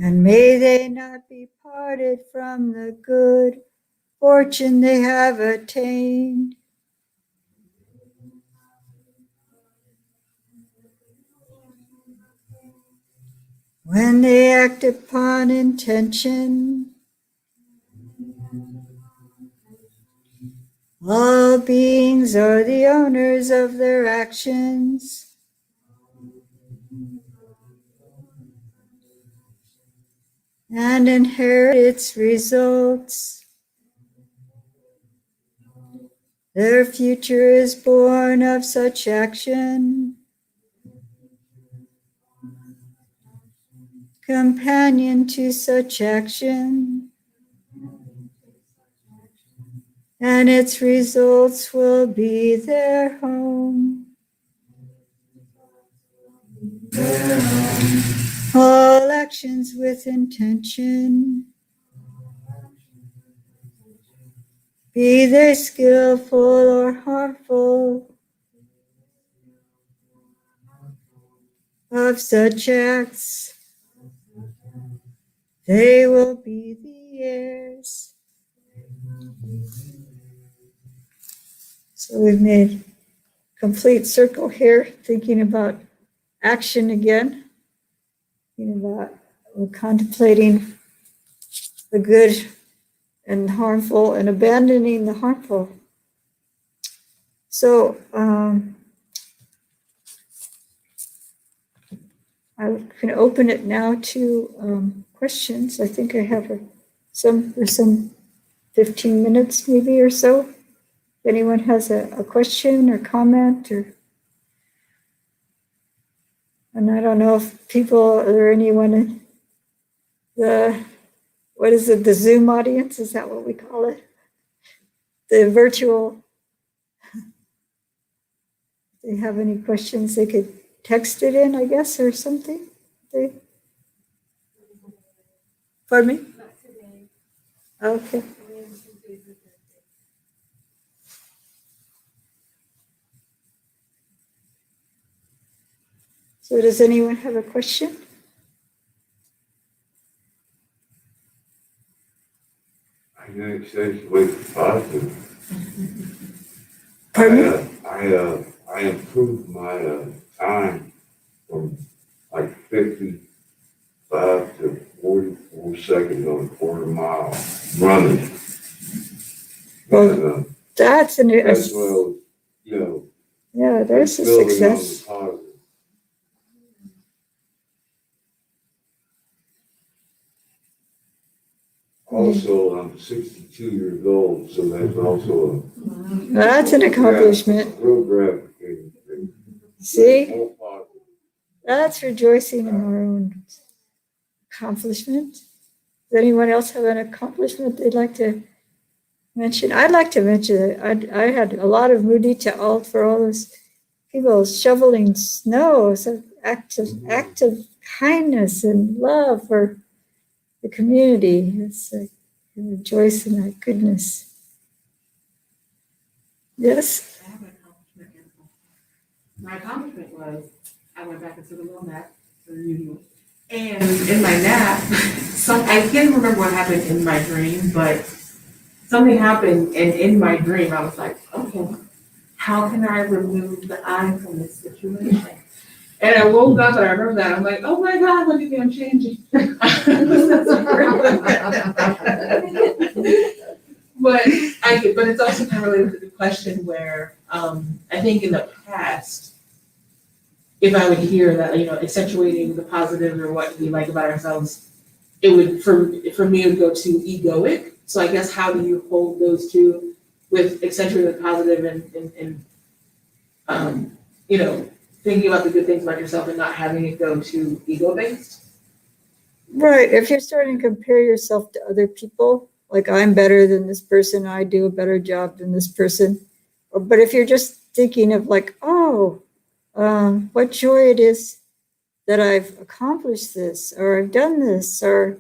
And may they not be parted from the good fortune they have attained. When they act upon intention, all beings are the owners of their actions. And inherit its results. Their future is born of such action, companion to such action, and its results will be their home. All actions with intention, be they skillful or harmful, of such acts, they will be the heirs. So we've made complete circle here, thinking about action again, thinking about we're contemplating the good and harmful and abandoning the harmful. So I can open it now to questions. I think I have some 15 minutes maybe or so. If anyone has a question or comment, and I don't know if people or anyone in the, what is it, the Zoom audience, is that what we call it? The virtual, if they have any questions, they could text it in, I guess, or something. Pardon me? Okay. So does anyone have a question? I can accentuate the positive. Pardon me? I improved my time from like 55 to 44 seconds on a quarter mile running. Well, And, that's as well, you know, yeah, there's a building success. on the positive. Also, I'm 62 years old, so that's also That's an accomplishment. a real gratificating thing. See? More positive. That's rejoicing in our own accomplishment. Does anyone else have an accomplishment they'd like to mention? I'd like to mention that I had a lot of mudi ta'al for all those people shoveling snow. It's an act of kindness and love for the community. It's like you rejoice in that goodness. Yes? I have an accomplishment. My accomplishment was I went back into the little nap, as usual. And in my nap, I can't remember what happened in my dream, but something happened, and in my dream, I was like, okay, how can I remove the I from this situation? And I woke up and I remember that. I'm like, oh my God, look at me, I'm changing. But it's also kind of related to the question where I think in the past, if I would hear that, accentuating the positive or what we like about ourselves, it would, for me, it would go to egoic. So I guess how do you hold those two with accentuating the positive and thinking about the good things about yourself and not having it go to ego-based? Right. If you're starting to compare yourself to other people, like I'm better than this person, I do a better job than this person. But if you're just thinking of like, what joy it is that I've accomplished this, or I've done this, or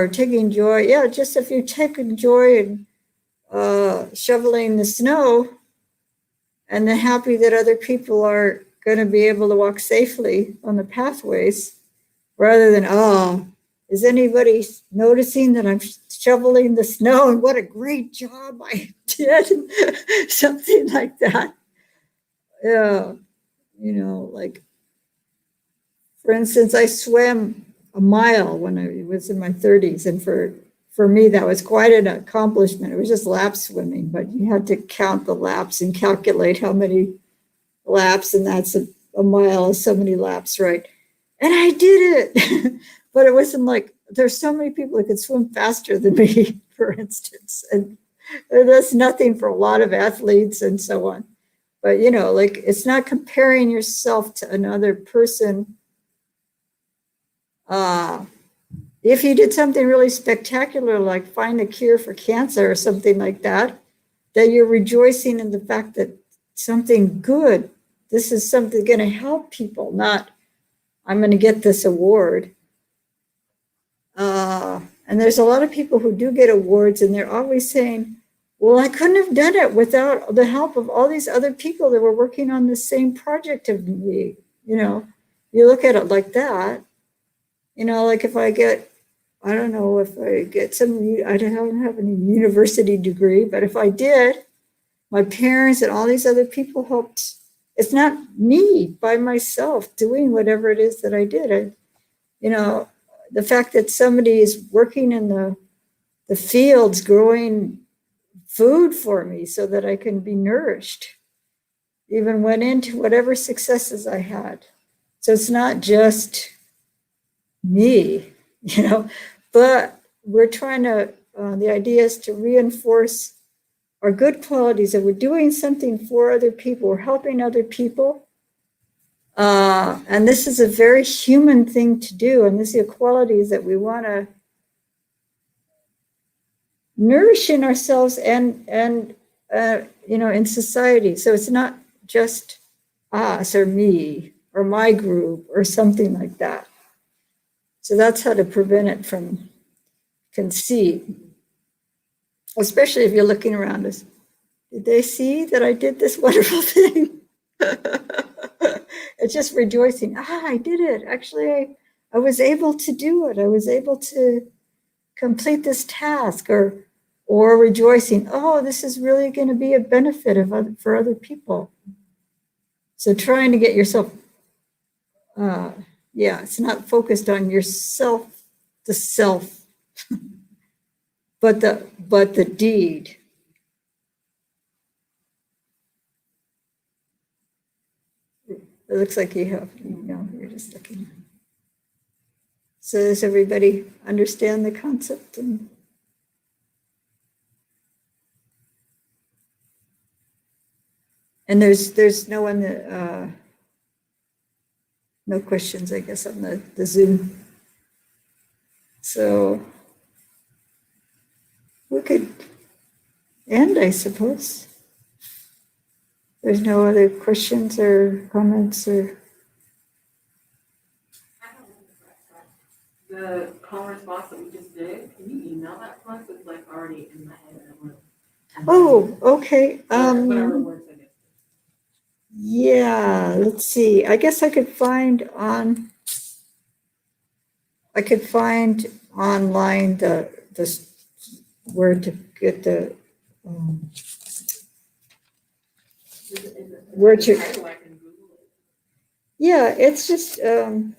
taking joy. Yeah, just if you're taking joy in shoveling the snow, and then happy that other people are going to be able to walk safely on the pathways, rather than, is anybody noticing that I'm shoveling the snow and what a great job I did? Something like that. Yeah, like, for instance, I swam a mile when I was in my 30s, and for me, that was quite an accomplishment. It was just lap swimming, but you had to count the laps and calculate how many laps, and that's a mile is so many laps, right? And I did it. But it wasn't like, there's so many people that could swim faster than me, for instance. And that's nothing for a lot of athletes and so on. But, like, it's not comparing yourself to another person. If you did something really spectacular, like find a cure for cancer or something like that, that you're rejoicing in the fact that something good, this is something going to help people, not I'm going to get this award. And there's a lot of people who do get awards, and they're always saying, well, I couldn't have done it without the help of all these other people that were working on the same project of me, And you look at it like that, like if I get, I don't know if I get I don't have any university degree, but if I did, my parents and all these other people helped. It's not me by myself doing whatever it is that I did. The fact that somebody is working in the fields growing food for me so that I can be nourished, even went into whatever successes I had. So it's not just me, but we're trying to, the idea is to reinforce our good qualities, that we're doing something for other people, we're helping other people. And this is a very human thing to do. And these are qualities that we want to nourish in ourselves and in society. So it's not just us or me or my group or something like that. So that's how to prevent it from conceit, especially if you're looking around us. Did they see that I did this wonderful thing? It's just rejoicing. I did it. Actually, I was able to do it. I was able to complete this task, or rejoicing. Oh, this is really going to be a benefit for other people. So trying to get yourself, it's not focused on yourself, the self, but the deed. It looks like you have, you're just looking. So does everybody understand the concept? And there's no one that, no questions, I guess, on the Zoom. So we could end, I suppose. There's no other questions or comments or. The call response that we just did, can you email that to us? It's like already in my head. Oh, okay. Whatever words I guess. Yeah, let's see. I guess I could find online the where to get the where to. Yeah, it's just it'd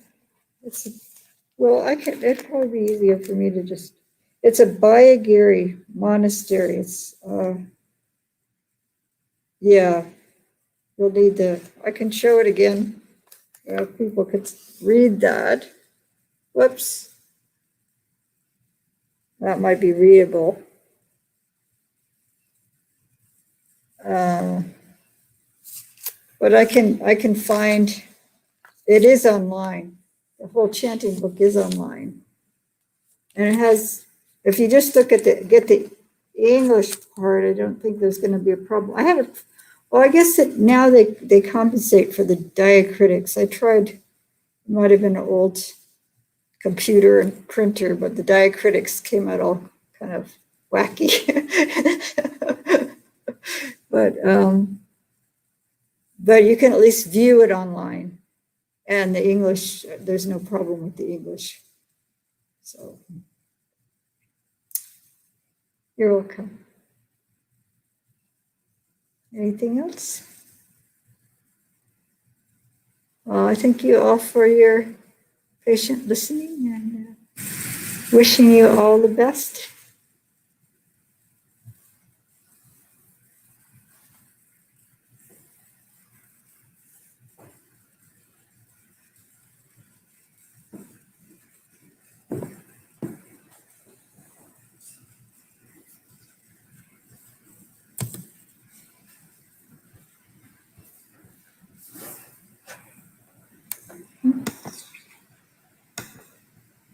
probably be easier for me to just. It's a Bayagiri monastery. It's yeah. You'll need I can show it again. People could read that. Whoops. That might be readable. But I can find, it is online. The whole chanting book is online. And it has, if you just look at get the English part, I don't think there's going to be a problem. I guess that now they compensate for the diacritics. I tried, it might have been an old computer and printer, but the diacritics came out all kind of wacky. But you can at least view it online. And the English, there's no problem with the English. So you're welcome. Anything else? I thank you all for your patient listening and wishing you all the best.